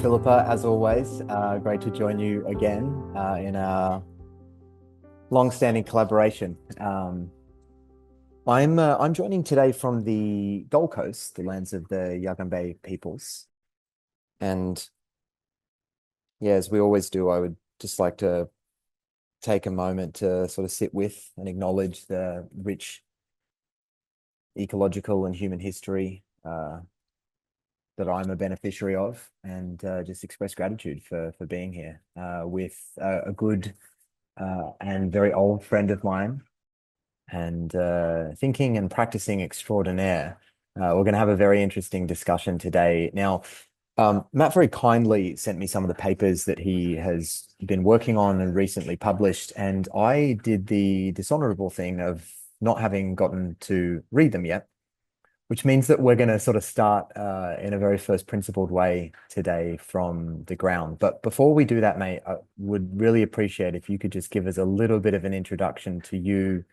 Philippa, as always. Great to join you again in our long-standing collaboration. I'm joining today from the Gold Coast, the lands of the Yugambeh peoples. And yeah, as we always do, I would just like to take a moment to sort of sit with and acknowledge the rich ecological and human history that I'm a beneficiary of, and just express gratitude for being here with a good and very old friend of mine, and thinking and practicing extraordinaire. We're going to have a very interesting discussion today. Now, Matt very kindly sent me some of the papers that he has been working on and recently published, and I did the dishonorable thing of not having gotten to read them yet, which means that we're going to sort of start in a very first principled way today from the ground. But before we do that, mate, I would really appreciate if you could just give us a little bit of an introduction to you,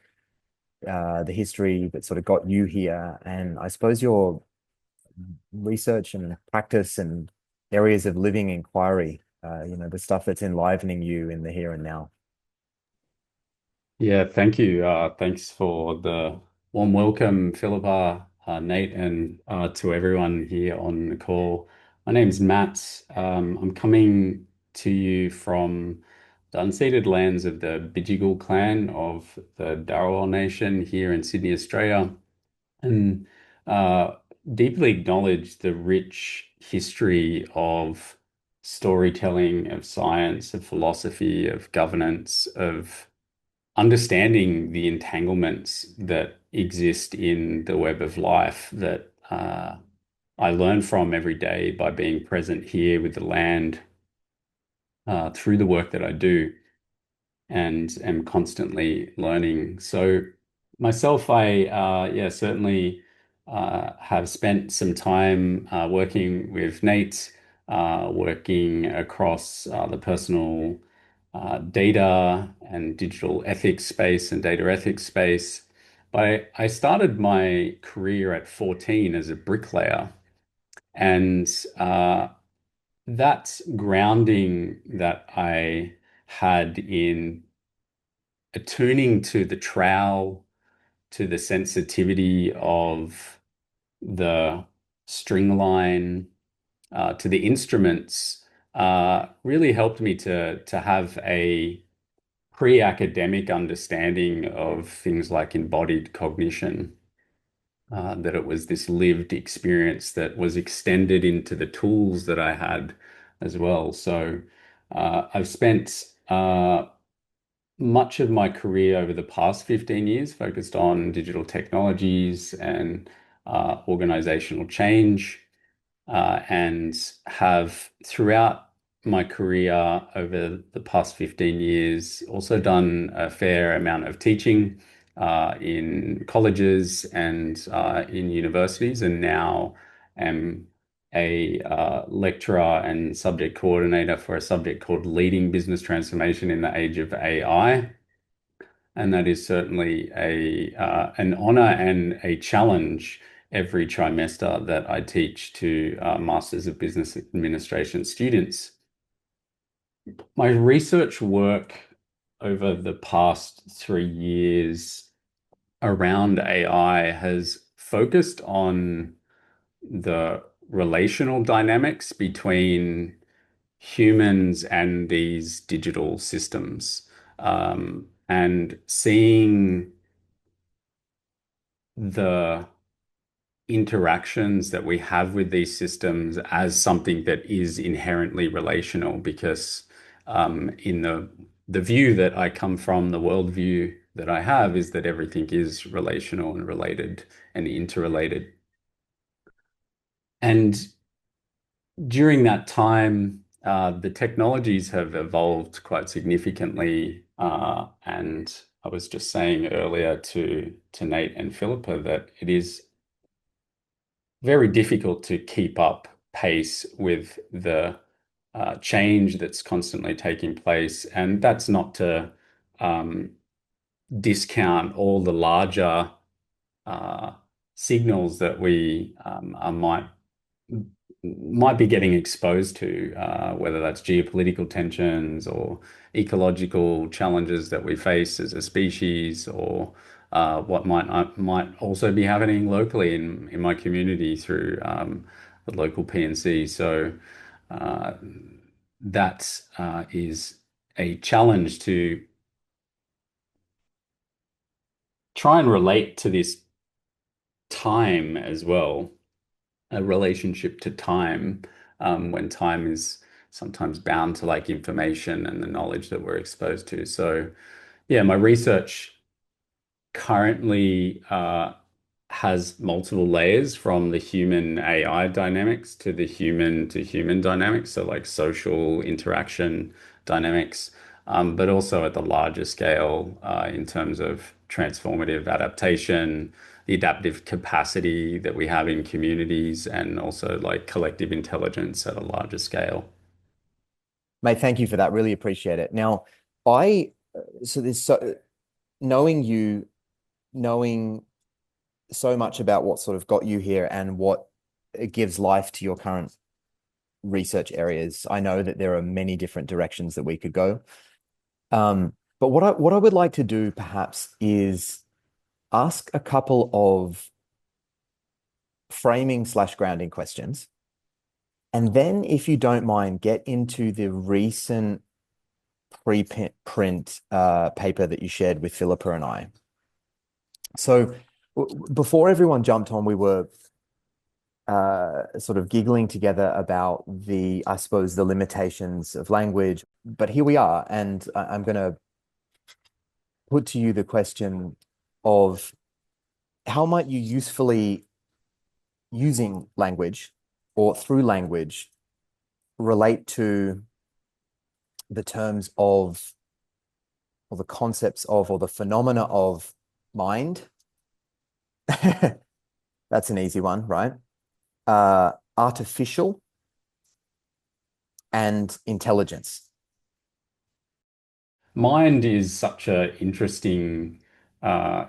the history that sort of got you here, and I suppose your research and practice and areas of living inquiry, the stuff that's enlivening you in the here and now. Yeah, thank you. Thanks for the warm welcome, Philippa, Nate, and to everyone here on the call. My name's Matt. I'm coming to you from the unceded lands of the Bidjigal clan of the Darawal Nation here in Sydney, Australia, and uh, deeply acknowledge the rich history of storytelling, of science, of philosophy, of governance, of understanding the entanglements that exist in the web of life that I learn from every day by being present here with the land through the work that I do and am constantly learning. So myself, I yeah, certainly have spent some time working with Nate, working across the personal data and digital ethics space and data ethics space. But I started my career at 14 as a bricklayer, and that grounding that I had in attuning to the trowel, to the sensitivity of the string line, to the instruments, really helped me to have a pre-academic understanding of things like embodied cognition, that it was this lived experience that was extended into the tools that I had as well. So I've spent much of my career over the past 15 years focused on digital technologies and organizational change, and have throughout my career over the past 15 years also done a fair amount of teaching in colleges and in universities, and now am a lecturer and subject coordinator for a subject called Leading Business Transformation in the Age of AI. And that is certainly a an honor and a challenge every trimester that I teach to Masters of Business Administration students. My research work over the past 3 years around AI has focused on the relational dynamics between humans and these digital systems, and seeing the interactions that we have with these systems as something that is inherently relational, because in the view that I come from, the worldview that I have is that everything is relational and related and interrelated. And during that time, the technologies have evolved quite significantly. And I was just saying earlier to Nate and Philippa that it is very difficult to keep up pace with the change that's constantly taking place. And that's not to um, discount all the larger uh, signals that we might might be getting exposed to, whether that's geopolitical tensions or ecological challenges that we face as a species, or what might also be happening locally in my community through the local PNC. So uh, that is a challenge to try and relate to this time as well, a relationship to time, when time is sometimes bound to like information and the knowledge that we're exposed to. So, yeah, my research currently has multiple layers from the human AI dynamics to the human to human dynamics, so like social interaction dynamics, but also at the larger scale in terms of transformative adaptation, the adaptive capacity that we have in communities, and also like collective intelligence at a larger scale. Mate, thank you for that. Really appreciate it. Now, I so there's so knowing you, knowing so much about what sort of got you here and what it gives life to your current research areas. I know that there are many different directions that we could go. But what I would like to do perhaps is ask a couple of framing slash grounding questions. And then, if you don't mind, get into the recent preprint paper that you shared with Philippa and I. So before everyone jumped on, we were sort of giggling together about I suppose, the limitations of language. But here we are, and I'm going to put to you the question of how might you usefully using language or through language relate to the terms of or the concepts of or the phenomena of mind. That's an easy one, right? Artificial and intelligence. Mind is such an interesting uh,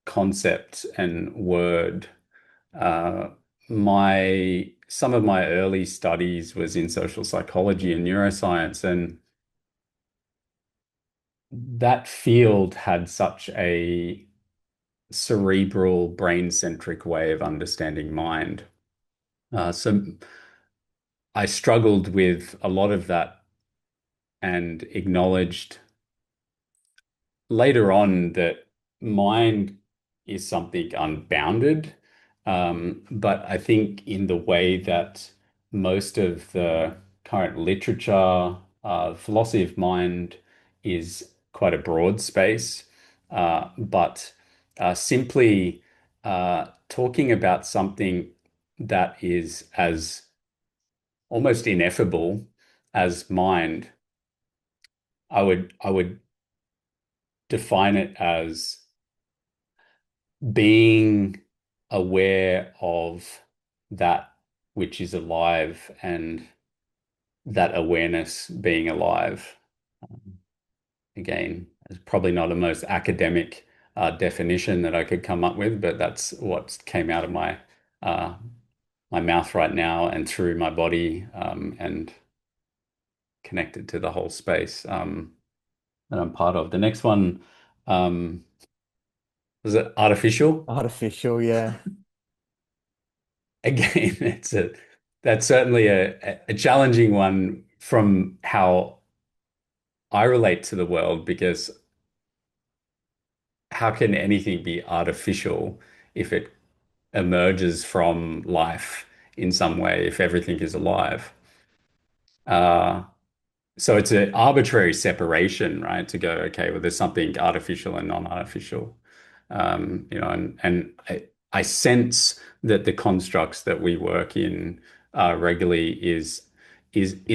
concept and word. Uh, my some of my early studies was in social psychology and neuroscience, and that field had such a cerebral, brain-centric way of understanding mind. So I struggled with a lot of that and acknowledged later on that mind is something unbounded. But I think in the way that most of the current literature, philosophy of mind is quite a broad space. But simply talking about something that is as almost ineffable as mind, I would define it as being aware of that which is alive and that awareness being alive. Um, Again, it's probably not the most academic definition that I could come up with, but that's what came out of uh, my mouth right now and through my body, and connected to the whole space that I'm part of. The next one, um, was it artificial? Artificial, yeah. Again, that's certainly a challenging one from how I relate to the world, because how can anything be artificial if it emerges from life in some way, if everything is alive? Uh, So it's an arbitrary separation, right? To go, okay, well, there's something artificial and non-artificial, and I sense that the constructs that we work in regularly is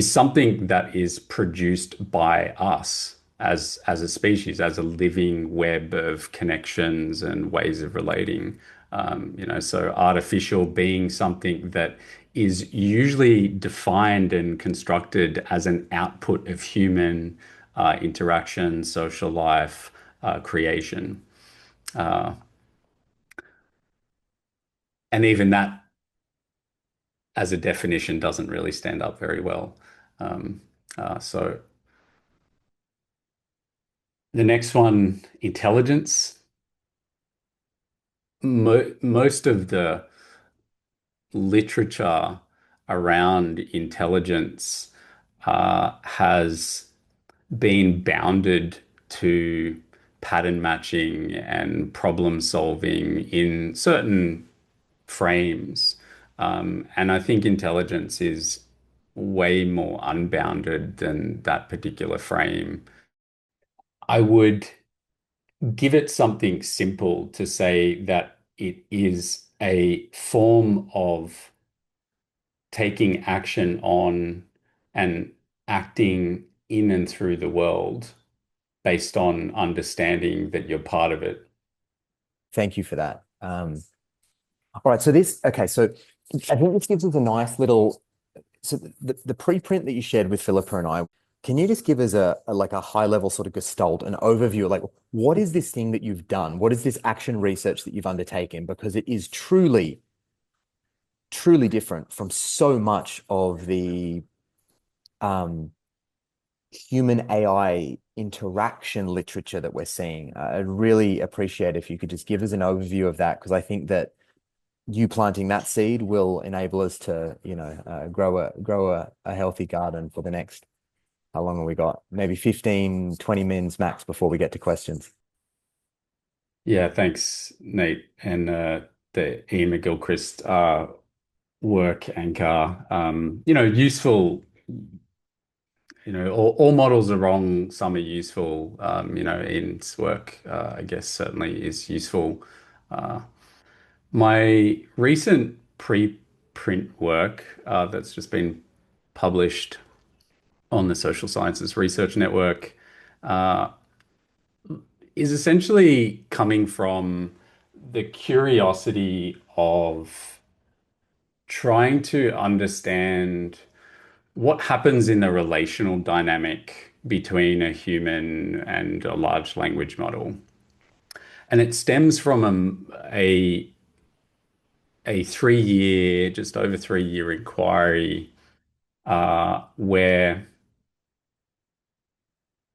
something that is produced by us as a species, as a living web of connections and ways of relating. So artificial being something that is usually defined and constructed as an output of human interaction, social life, creation. Uh, and even that as a definition doesn't really stand up very well. Um, so the next one, intelligence. Most of the literature around intelligence has been bounded to pattern matching and problem solving in certain frames. And I think intelligence is way more unbounded than that particular frame. I would give it something simple to say that it is a form of taking action on and acting in and through the world based on understanding that you're part of it. Thank you for that. All right, so okay, so I think this gives us a nice little, so the preprint that you shared with Philippa and I, can you just give us like a high level sort of gestalt, an overview, like what is this thing that you've done? What is this action research that you've undertaken? Because it is truly, truly different from so much of the um, human AI interaction literature that we're seeing. I'd really appreciate if you could just give us an overview of that, because I think that you planting that seed will enable us to, grow a healthy garden for the next, how long have we got? Maybe 15, 20 minutes max before we get to questions. Yeah, thanks, Nate, and the Ian McGilchrist work anchor. Useful. All models are wrong. Some are useful. Ian's work, I guess, certainly is useful. Uh, my recent preprint work that's just been published on the Social Sciences Research Network uh, is essentially coming from the curiosity of trying to understand what happens in the relational dynamic between a human and a large language model. And it stems from a 3 year, just over 3 year inquiry where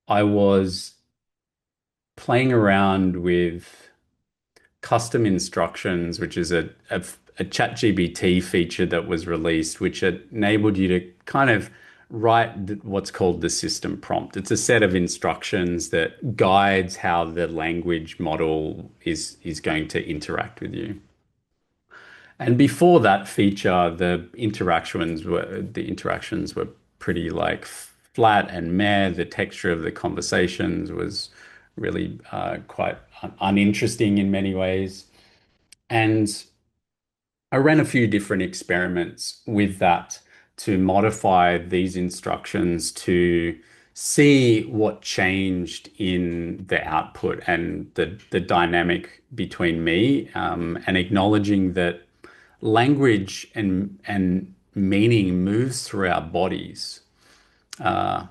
I was playing around with custom instructions, which is a ChatGPT feature that was released, which enabled you to kind of write what's called the system prompt. It's a set of instructions that guides how the language model is going to interact with you. And before that feature, the interactions were pretty like flat and meh. The texture of the conversations was really quite uninteresting in many ways. And I ran a few different experiments with that to modify these instructions to see what changed in the output and the dynamic between me, and acknowledging that language and meaning moves through our bodies. And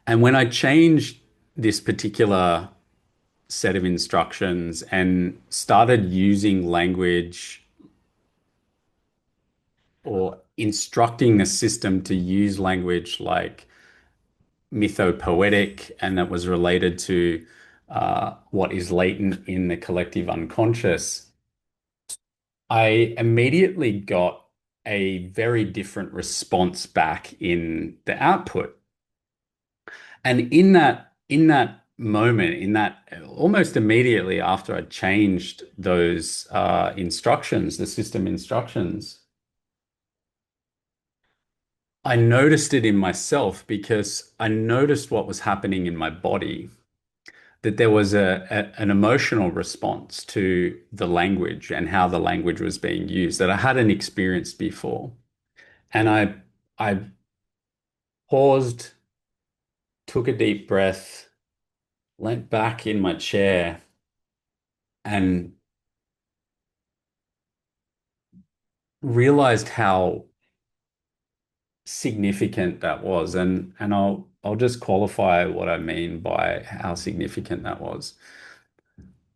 when I changed this particular set of instructions and started using language or instructing the system to use language like mythopoetic, and that was related to what is latent in the collective unconscious, I immediately got a very different response back in the output. And in that moment, in that almost immediately after I changed those instructions, the system instructions, I noticed it in myself because I noticed what was happening in my body, that there was an emotional response to the language and how the language was being used that I hadn't experienced before. And I paused, took a deep breath, leant back in my chair, and realized how significant that was. And I'll just qualify what I mean by how significant that was.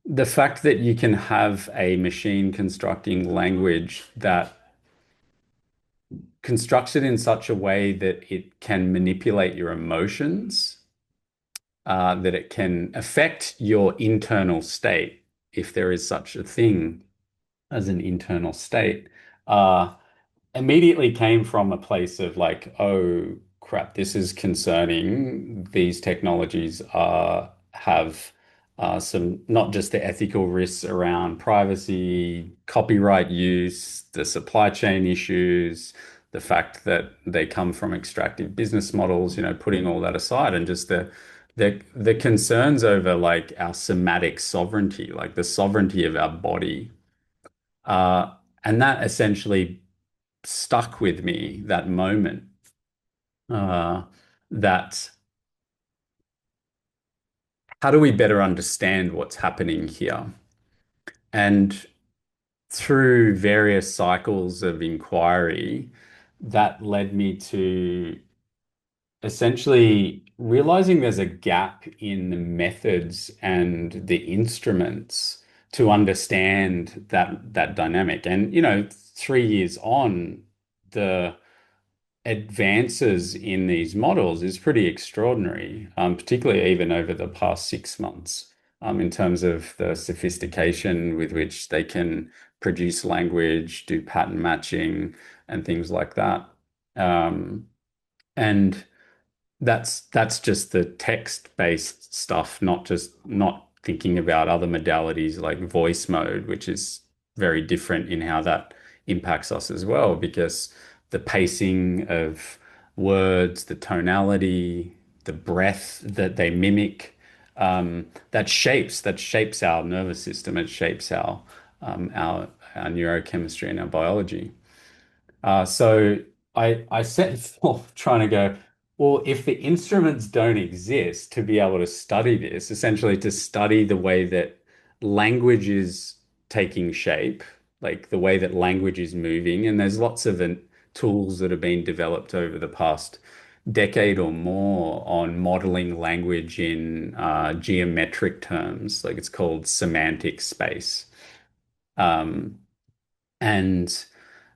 The fact that you can have a machine constructing language that constructed in such a way that it can manipulate your emotions, that it can affect your internal state, if there is such a thing as an internal state. Uh, Immediately came from a place of like, oh crap, this is concerning. These technologies have some, not just the ethical risks around privacy, copyright use, the supply chain issues, the fact that they come from extractive business models, putting all that aside, and just the concerns over like our somatic sovereignty, like the sovereignty of our body. Uh, and that essentially stuck with me, that moment, uh, that how do we better understand what's happening here? And through various cycles of inquiry, that led me to essentially realizing there's a gap in the methods and the instruments to understand that dynamic. And 3 years on, the advances in these models is pretty extraordinary, particularly even over the past 6 months, in terms of the sophistication with which they can produce language, do pattern matching, and things like that. And that's just the text-based stuff, not thinking about other modalities like voice mode, which is very different in how that impacts us as well, because the pacing of words, the tonality, the breath that they mimic, that shapes our nervous system. It shapes our neurochemistry and our biology. So I set forth trying to go, well, if the instruments don't exist to be able to study this, essentially to study the way that language is taking shape, like the way that language is moving, and there's lots of tools that have been developed over the past decade or more on modeling language in geometric terms, like it's called semantic space. Um, and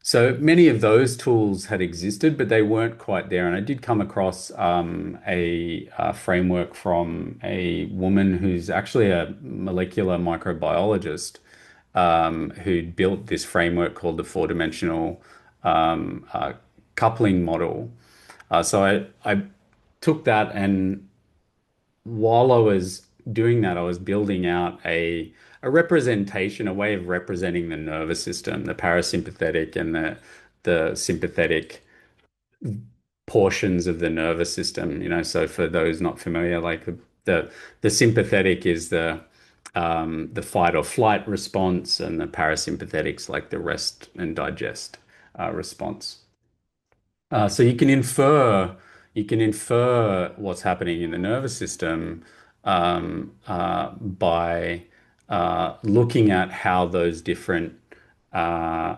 so many of those tools had existed, but they weren't quite there. And I did come across a framework from a woman who's actually a molecular microbiologist, who'd built this framework called the four-dimensional um, uh, coupling model. So I took that, and while I was doing that, I was building out a representation, a way of representing the nervous system, the parasympathetic and the sympathetic portions of the nervous system. So for those not familiar, like the the sympathetic is the fight or flight response, and the parasympathetics like the rest and digest response. So you can infer what's happening in the nervous system by looking at how those different uh,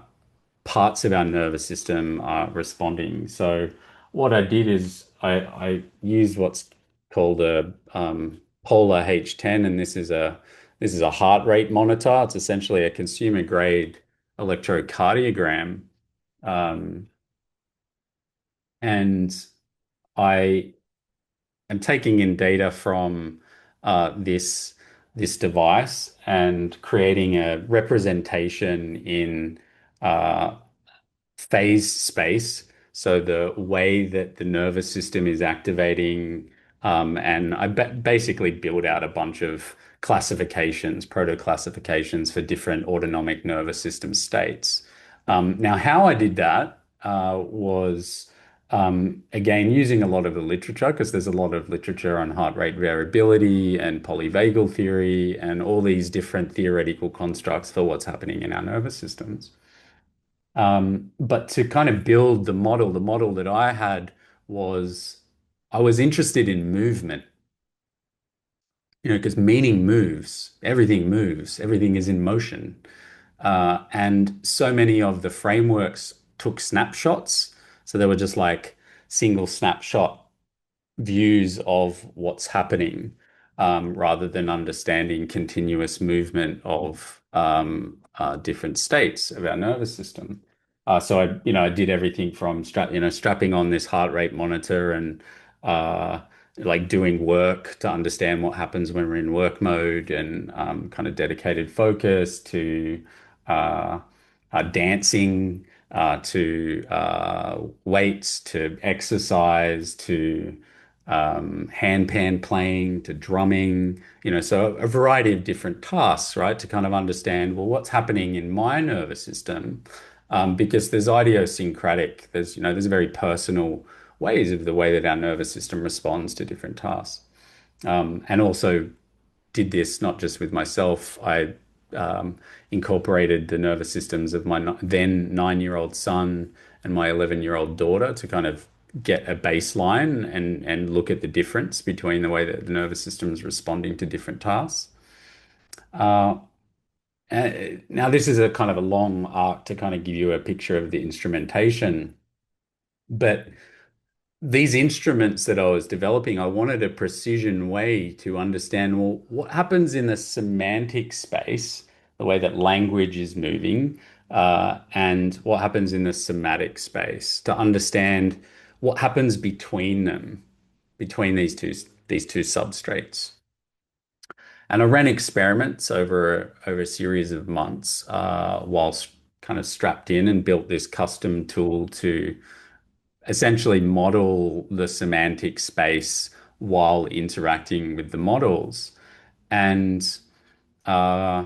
parts of our nervous system are responding. So what I did is I used what's called a polar H10, and this is a heart rate monitor. It's essentially a consumer grade electrocardiogram. Um, and I am taking in data from this device and creating a representation in uh, phase space. So the way that the nervous system is activating, and I basically build out a bunch of classifications, proto classifications for different autonomic nervous system states. Now, how I did that was again using a lot of the literature, because there's a lot of literature on heart rate variability and polyvagal theory and all these different theoretical constructs for what's happening in our nervous systems. But to kind of build the model that I had was I was interested in movement, because meaning moves, everything is in motion. And so many of the frameworks took snapshots. So they were just like single snapshot views of what's happening, rather than understanding continuous movement of different states of our nervous system. So I did everything from strapping on this heart rate monitor and uh, like doing work to understand what happens when we're in work mode and kind of dedicated focus to uh, dancing to weights to exercise to handpan playing to drumming, so a variety of different tasks, right? To kind of understand, well, what's happening in my nervous system because there's idiosyncratic, there's very personal ways of the way that our nervous system responds to different tasks. And also did this not just with myself, I incorporated the nervous systems of my then 9-year-old son and my 11-year-old daughter to kind of get a baseline and look at the difference between the way that the nervous system is responding to different tasks. Now, this is a kind of a long arc to kind of give you a picture of the instrumentation, but these instruments that I was developing, I wanted a precision way to understand, well, what happens in the semantic space, the way that language is moving, and what happens in the somatic space to understand what happens between them, between these two substrates. And I ran experiments over a series of months whilst kind of strapped in and built this custom tool to essentially model the semantic space while interacting with the models. And uh,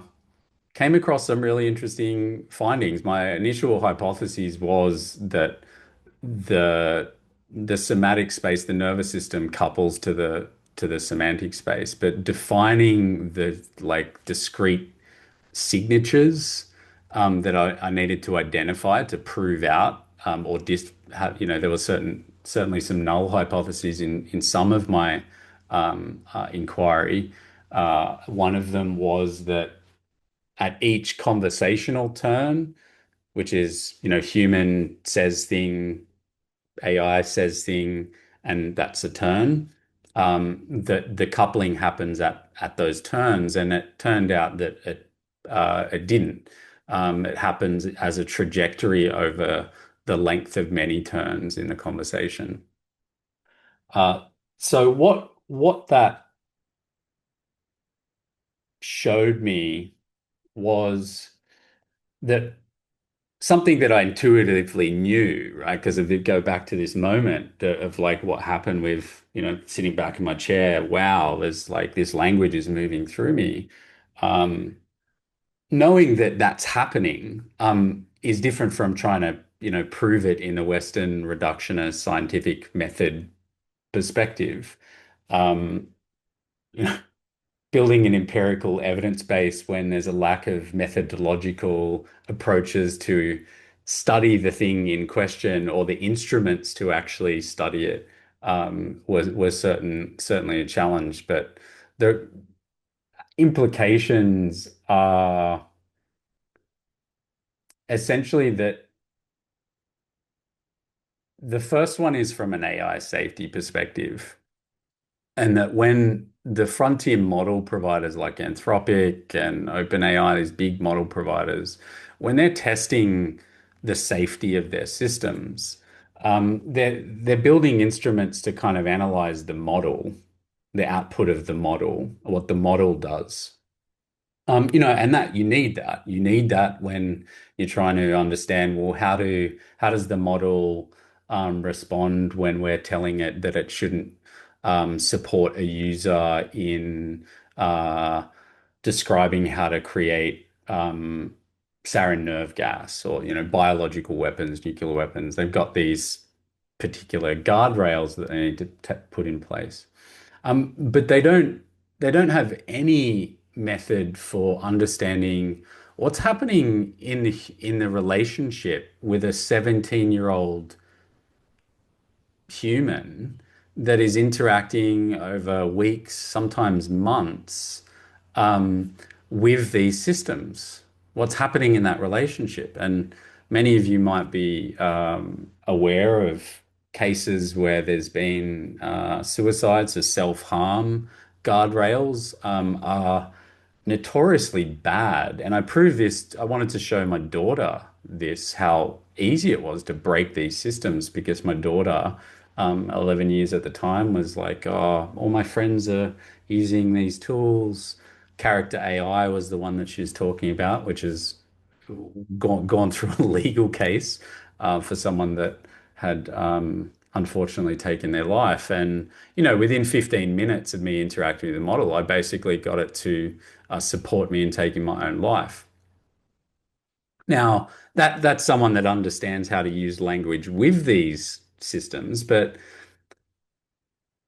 came across some really interesting findings. My initial hypothesis was that the the somatic space, the nervous system couples to the semantic space, but defining the like discrete signatures that I needed to identify to prove out or dis have, there was certainly some null hypotheses in some of my inquiry. One of them was that at each conversational turn, which is, human says thing, AI says thing, and that's a turn. The coupling happens at those turns, and it turned out that it didn't. It happens as a trajectory over the length of many turns in the conversation. Uh, so what that showed me was that something that I intuitively knew, right? Because if you go back to this moment of like what happened with, sitting back in my chair, wow, there's like this language is moving through me. Um, Knowing that that's happening, is different from trying to, prove it in a Western reductionist scientific method perspective. Um, Building an empirical evidence base when there's a lack of methodological approaches to study the thing in question or the instruments to actually study it was certainly a challenge. But the implications are essentially that the first one is from an AI safety perspective. And that when the frontier model providers like Anthropic and OpenAI, these big model providers, when they're testing the safety of their systems, they're building instruments to kind of analyze the model, the output of the model, what the model does. And that you need that. You need that when you're trying to understand, well, how does the model respond when we're telling it that it shouldn't support a user in describing how to create sarin nerve gas or biological weapons, nuclear weapons. They've got these particular guardrails that they need to put in place. But they don't have any method for understanding what's happening in the relationship with a 17-year-old human that is interacting over weeks, sometimes months, um, with these systems. What's happening in that relationship? And many of you might be aware of cases where there's been suicides or self-harm. Guardrails are notoriously bad. And I wanted to show my daughter this, how easy it was to break these systems because my daughter, 11 years at the time, was like, oh, all my friends are using these tools. Character AI was the one that she was talking about, which is gone through a legal case for someone that had unfortunately taken their life. And within 15 minutes of me interacting with the model, I basically got it to support me in taking my own life. Now, that's someone that understands how to use language with these systems, but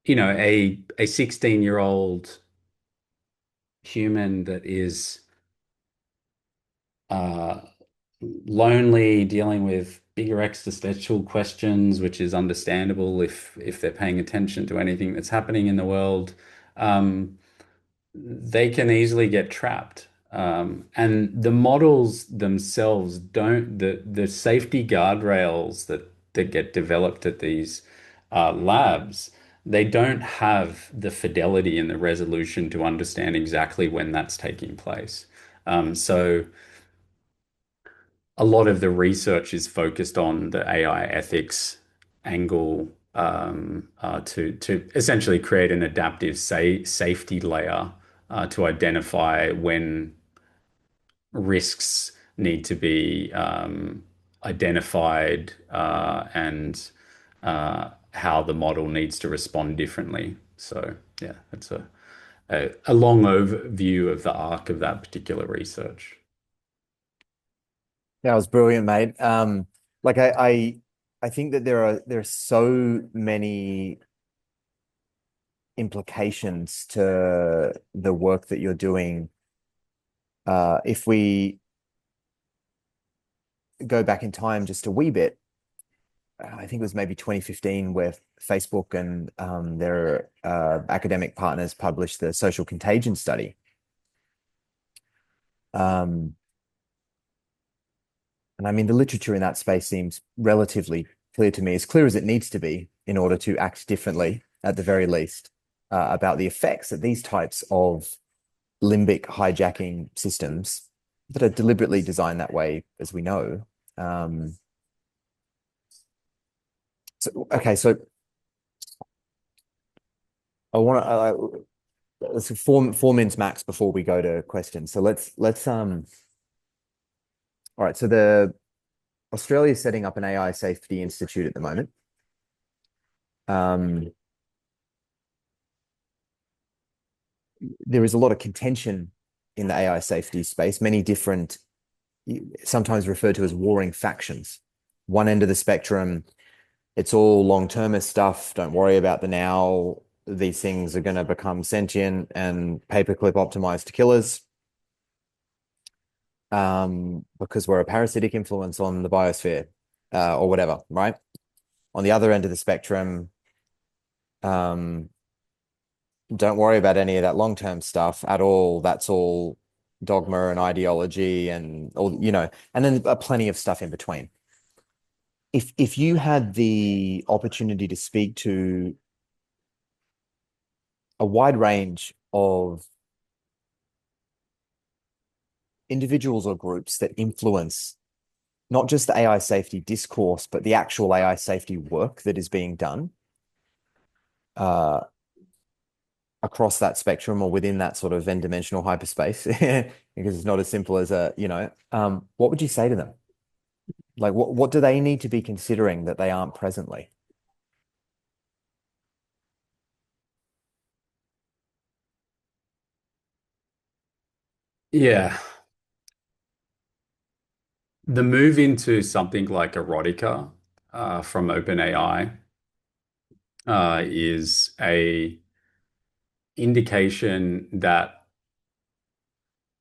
a 16-year-old human that is uh, lonely, dealing with bigger existential questions, which is understandable if they're paying attention to anything that's happening in the world, they can easily get trapped. And the models themselves don't, the safety guardrails that get developed at these labs, they don't have the fidelity and the resolution to understand exactly when that's taking place. So a lot of the research is focused on the AI ethics angle to essentially create an adaptive safety layer to identify when risks need to be identified and how the model needs to respond differently. So yeah, that's a long overview of the arc of that particular research. That was brilliant, mate. Like I think that there are so many implications to the work that you're doing. If we go back in time just a wee bit, I think it was maybe 2015 where Facebook and their academic partners published the social contagion study. Um, and I mean, the literature in that space seems relatively clear to me, as clear as it needs to be in order to act differently, at the very least, about the effects that these types of limbic hijacking systems that are deliberately designed that way, as we know. Um, okay, so I want to let's four mins max before we go to questions. So let's all right. So the Australia is setting up an AI safety institute at the moment. Um, there is a lot of contention in the AI safety space. Many different, sometimes referred to as warring factions. One end of the spectrum, it's all long-termist stuff. Don't worry about the now. These things are going to become sentient and paperclip optimized to killers. Because we're a parasitic influence on the biosphere, or whatever, right? On the other end of the spectrum, um, don't worry about any of that long-term stuff at all. That's all dogma and ideology and all, and then plenty of stuff in between. If you had the opportunity to speak to a wide range of individuals or groups that influence not just the AI safety discourse, but the actual AI safety work that is being done uh, across that spectrum or within that sort of n-dimensional hyperspace, because it's not as simple as what would you say to them? Like, what do they need to be considering that they aren't presently? Yeah. The move into something like erotica from OpenAI is a indication that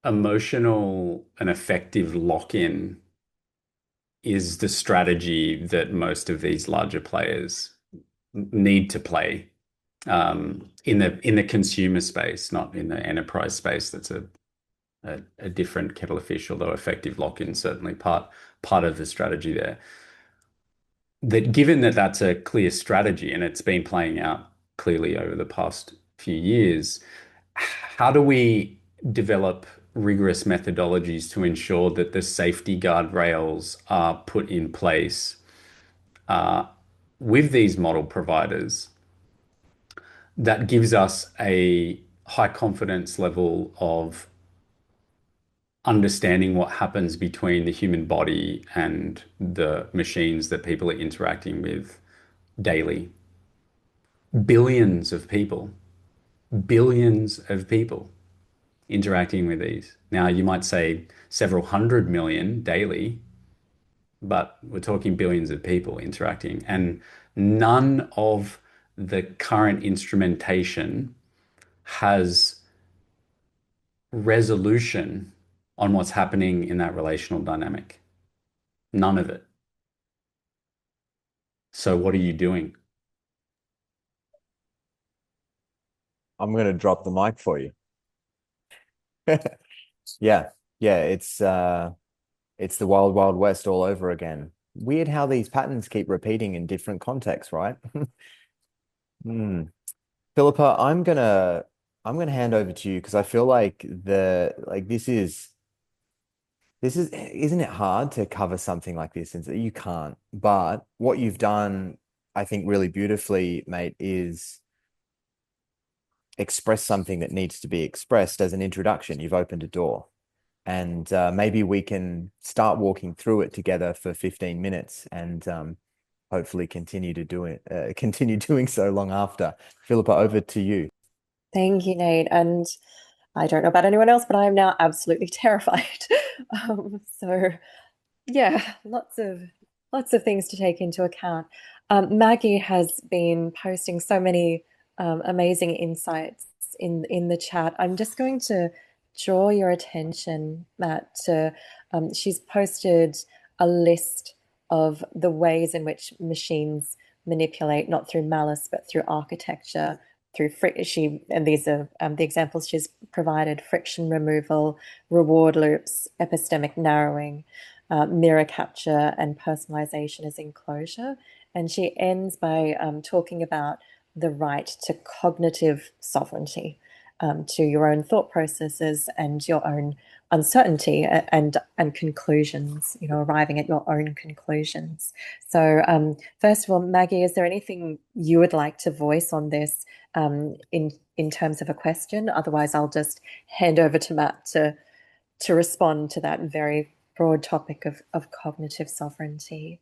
emotional and effective lock-in is the strategy that most of these larger players need to play in the consumer space, not in the enterprise space. That's a different kettle of fish, although effective lock-in certainly part of the strategy there. That given that that's a clear strategy and it's been playing out clearly over the past few years, how do we develop rigorous methodologies to ensure that the safety guardrails are put in place with these model providers that gives us a high confidence level of understanding what happens between the human body and the machines that people are interacting with daily. Billions of people, billions of people interacting with these. Now, you might say several hundred million daily, but we're talking billions of people interacting, and none of the current instrumentation has resolution on what's happening in that relational dynamic. None of it. So what are you doing? I'm gonna drop the mic for you. Yeah, yeah, it's the wild, wild west all over again. Weird how these patterns keep repeating in different contexts, right? Hmm. Philippa, I'm gonna hand over to you because I feel like this is isn't it hard to cover something like this? And you can't. But what you've done, I think, really beautifully, mate, is express something that needs to be expressed as an introduction. You've opened a door. And maybe we can start walking through it together for 15 minutes and hopefully continue to do it, continue doing so long after. Philippa, over to you. Thank you, Nate. And I don't know about anyone else, but I am now absolutely terrified. So yeah, lots of things to take into account. Maggie has been posting so many amazing insights in the chat. I'm just going to draw your attention, Matt, to she's posted a list of the ways in which machines manipulate, not through malice, but through architecture, through she and these are the examples she's provided: friction removal, reward loops, epistemic narrowing, mirror capture, and personalization as enclosure. And she ends by talking about the right to cognitive sovereignty, to your own thought processes and your own uncertainty and conclusions, arriving at your own conclusions. So first of all, Maggie, is there anything you would like to voice on this in terms of a question? Otherwise, I'll just hand over to Matt to respond to that very broad topic of cognitive sovereignty.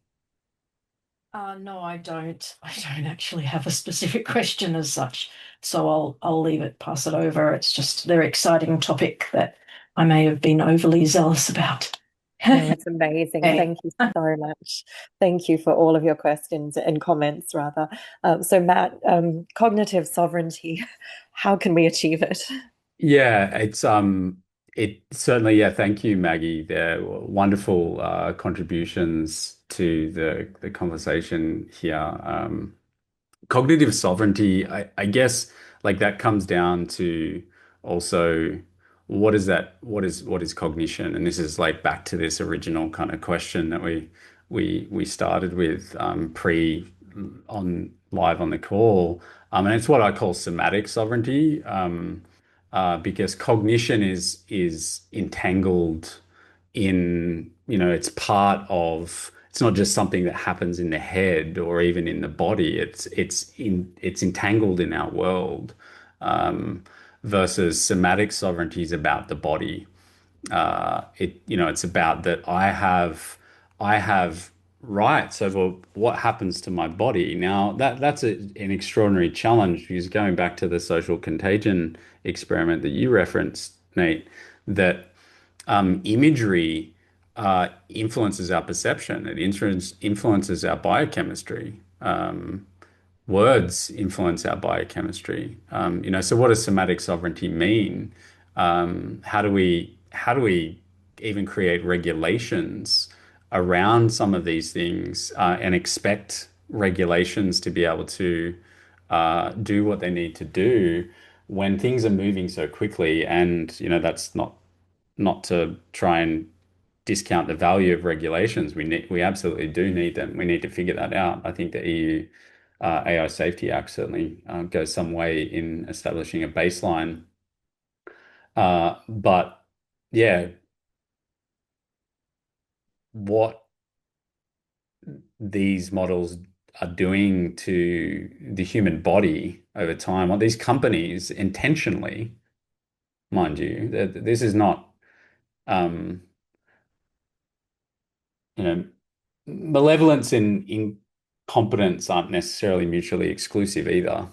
No, I don't. I don't actually have a specific question as such, so I'll leave it, pass it over. It's just a very exciting topic that I may have been overly zealous about. No, it's amazing. Okay. Thank you so much. Thank you for all of your questions and comments, rather. So, Matt, cognitive sovereignty, how can we achieve it? Yeah, it certainly, yeah, thank you, Maggie. They're wonderful contributions to the conversation here. Cognitive sovereignty, I guess, like that comes down to also what is that, what is cognition? And this is like back to this original kind of question that we started with pre on live on the call. And it's what I call somatic sovereignty. Because cognition is entangled in, it's part of, it's not just something that happens in the head or even in the body. It's entangled in our world. Versus somatic sovereignty is about the body. It's about that I have rights over what happens to my body. Now that's an extraordinary challenge because going back to the social contagion experiment that you referenced, Nate, that imagery influences our perception. It influences our biochemistry. Words influence our biochemistry. So what does somatic sovereignty mean? How do we even create regulations around some of these things and expect regulations to be able to do what they need to do when things are moving so quickly? And that's not to try and discount the value of regulations. We absolutely do need them. We need to figure that out. I think the EU AI Safety Act certainly goes some way in establishing a baseline. But yeah, what these models are doing to the human body over time, what these companies intentionally, mind you, this is not, um, you know, malevolence and incompetence aren't necessarily mutually exclusive either.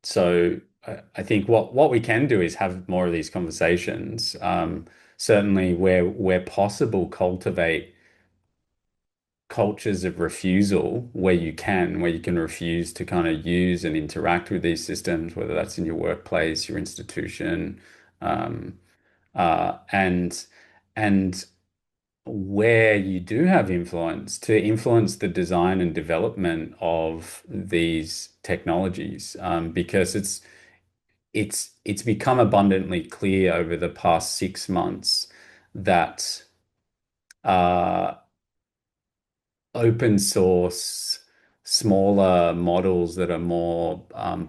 So I think what we can do is have more of these conversations. Certainly, where possible, cultivate cultures of refusal where you can refuse to kind of use and interact with these systems, whether that's in your workplace, your institution, um, and where you do have influence, to influence the design and development of these technologies, because it's become abundantly clear over the past 6 months that uh, open source, smaller models that are more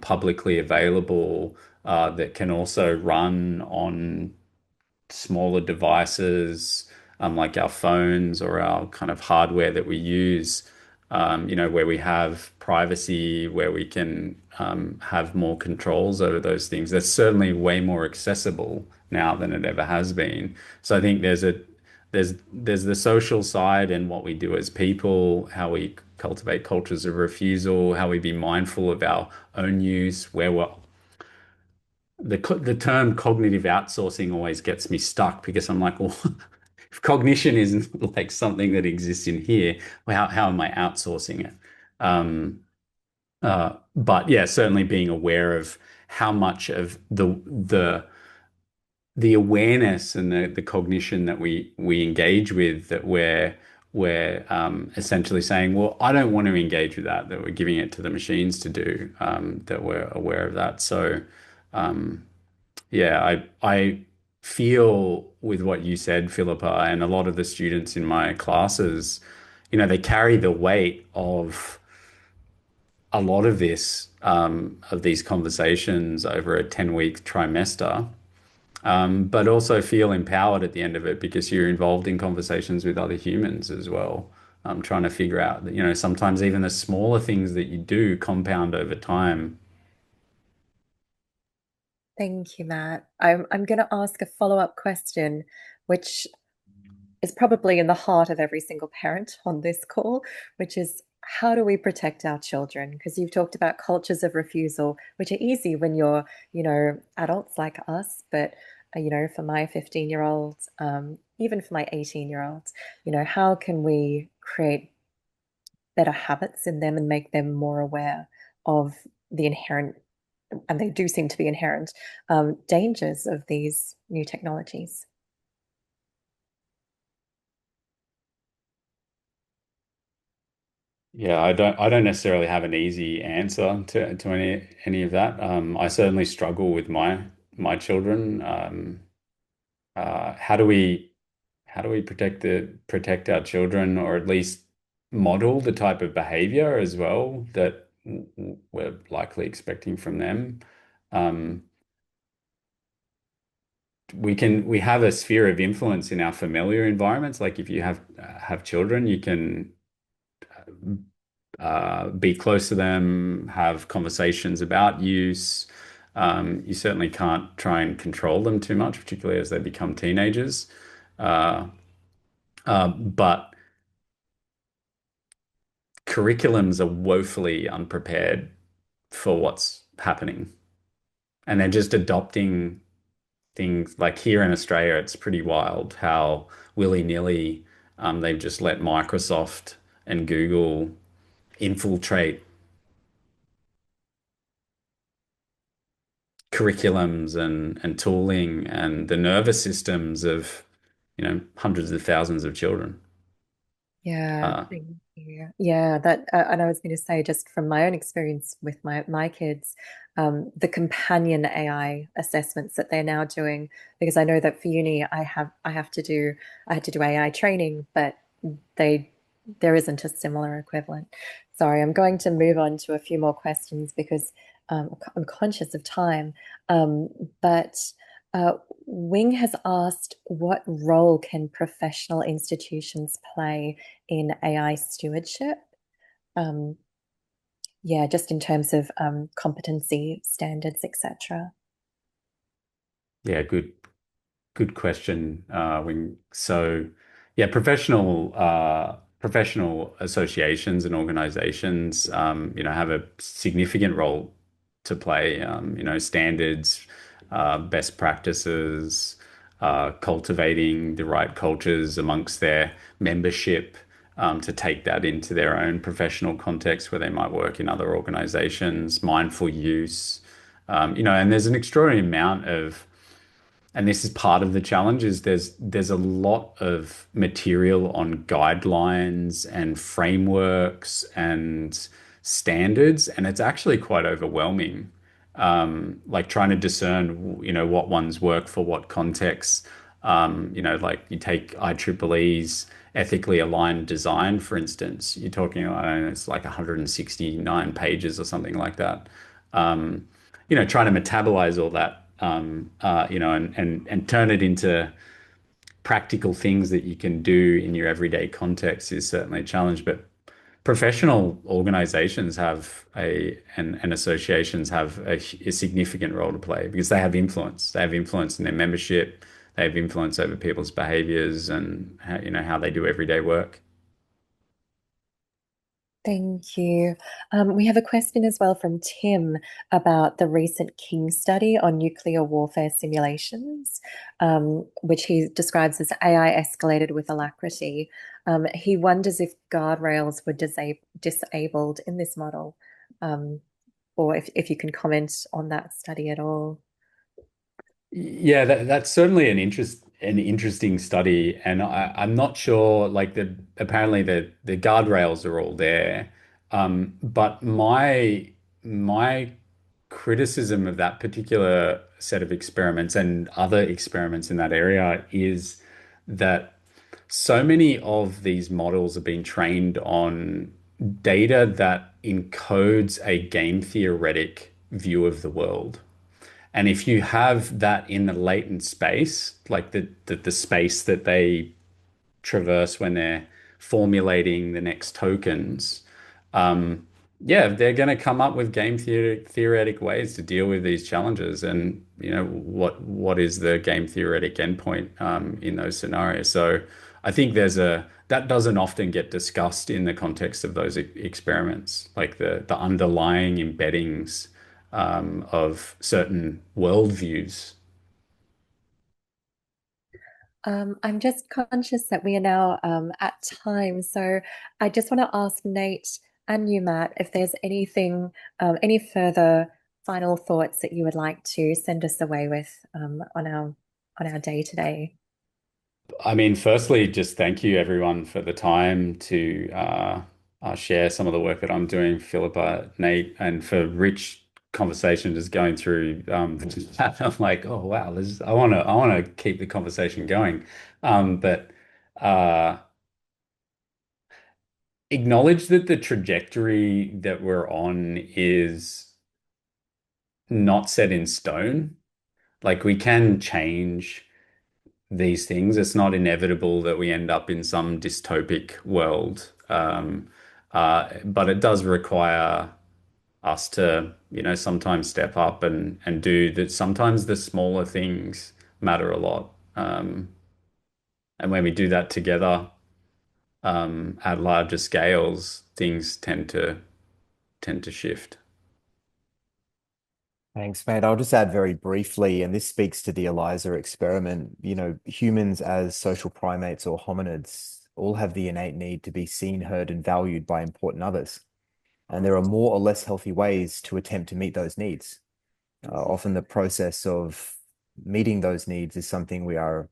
publicly available, that can also run on smaller devices, like our phones or our kind of hardware that we use, where we have privacy, where we can have more controls over those things. That's certainly way more accessible now than it ever has been. So I think there's the social side and what we do as people, how we cultivate cultures of refusal, how we be mindful of our own use, where we're the term cognitive outsourcing always gets me stuck because I'm like, well, if cognition isn't like something that exists in here, well, how am I outsourcing it? But yeah, certainly being aware of how much of the awareness and the cognition that we engage with, that we're essentially saying, well, I don't want to engage with that, that we're giving it to the machines to do, that we're aware of that. So yeah, I feel with what you said, Philippa, and a lot of the students in my classes, they carry the weight of a lot of this, of these conversations over a 10-week trimester, but also feel empowered at the end of it because you're involved in conversations with other humans as well. Trying to figure out that, sometimes even the smaller things that you do compound over time. Thank you, Matt. I'm going to ask a follow-up question, which is probably in the heart of every single parent on this call, which is how do we protect our children? Because you've talked about cultures of refusal, which are easy when you're, adults like us, but for my 15-year-old, even for my 18-year-old, how can we create better habits in them and make them more aware of the inherent, and they do seem to be inherent, dangers of these new technologies? Yeah, I don't necessarily have an easy answer to any of that. I certainly struggle with my children. How do we protect our children, or at least model the type of behavior as well that we're likely expecting from them? Um, we have a sphere of influence in our familiar environments. Like if you have children, you can be close to them, have conversations about use. You certainly can't try and control them too much, particularly as they become teenagers. Uh, but curriculums are woefully unprepared for what's happening. And they're just adopting things like here in Australia, it's pretty wild how willy-nilly they've just let Microsoft and Google infiltrate curriculums and tooling and the nervous systems of, hundreds of thousands of children. Yeah, Uh, thank you. Yeah, and I was going to say, just from my own experience with my kids, the companion AI assessments that they're now doing, because I know that for uni, I had to do AI training, but they there isn't a similar equivalent. Sorry, I'm going to move on to a few more questions because I'm conscious of time. But Wing has asked, what role can professional institutions play in AI stewardship? Yeah, just in terms of competency standards, etc. Yeah, good question. So yeah, professional associations and organizations, have a significant role to play. Standards, best practices, cultivating the right cultures amongst their membership, to take that into their own professional context where they might work in other organizations, mindful use, and there's an extraordinary amount of, and this is part of the challenge, is there's a lot of material on guidelines and frameworks and standards, and it's actually quite overwhelming. Like trying to discern, what ones work for what contexts. Like you take IEEE's ethically aligned design, for instance. You're talking, I don't know, it's like 169 pages or something like that. Trying to metabolize all that, and turn it into practical things that you can do in your everyday context is certainly a challenge. But professional organizations and associations have a significant role to play because they have influence. They have influence in their membership. They have influence over people's behaviors and how they do everyday work. Thank you. We have a question as well from Tim about the recent King study on nuclear warfare simulations, which he describes as AI escalated with alacrity. He wonders if guardrails were disabled in this model, or if you can comment on that study at all. Yeah, that's certainly an interesting study, and I'm not sure. Like apparently the guardrails are all there, but my criticism of that particular set of experiments and other experiments in that area is that so many of these models have been trained on data that encodes a game theoretic view of the world. And if you have that in the latent space, like the space that they traverse when they're formulating the next tokens, yeah, they're going to come up with theoretic ways to deal with these challenges. And what is the game theoretic endpoint in those scenarios? So I think that doesn't often get discussed in the context of those experiments, like the underlying embeddings of certain worldviews. I'm just conscious that we are now at time, so I just want to ask Nate and you, Matt, if there's anything, any further final thoughts that you would like to send us away with on our day today. I mean, firstly, just thank you everyone for the time to share some of the work that I'm doing, Philippa, Nate, and for rich conversation just going through I'm like, oh wow, I want to keep the conversation going. But acknowledge that the trajectory that we're on is not set in stone. Like we can change these things. It's not inevitable that we end up in some dystopic world. But it does require us to, sometimes step up and do that. Sometimes the smaller things matter a lot. And when we do that together, at larger scales, things tend to shift. Thanks, mate. I'll just add very briefly, and this speaks to the ELIZA experiment. Humans as social primates or hominids all have the innate need to be seen, heard, and valued by important others. And there are more or less healthy ways to attempt to meet those needs. Often the process of meeting those needs is something we are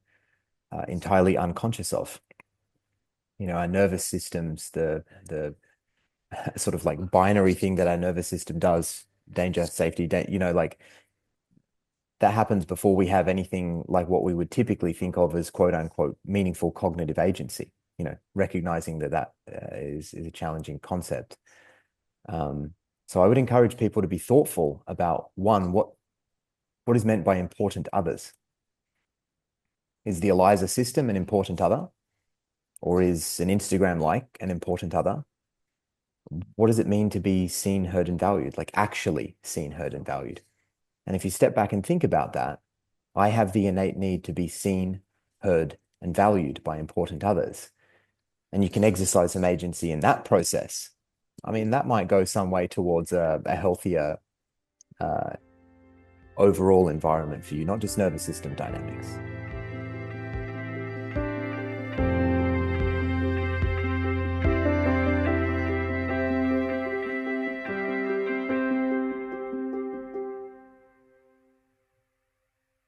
entirely unconscious of. Our nervous systems, the sort of like binary thing that our nervous system does, danger, safety, like that happens before we have anything like what we would typically think of as quote unquote meaningful cognitive agency, recognizing that is a challenging concept. So I would encourage people to be thoughtful about, one, what is meant by important others. Is the ELISA system an important other? Or is an Instagram like an important other? What does it mean to be seen, heard, and valued? Like actually seen, heard, and valued. And if you step back and think about that, I have the innate need to be seen, heard, and valued by important others. And you can exercise some agency in that process. I mean, that might go some way towards a healthier overall environment for you, not just nervous system dynamics.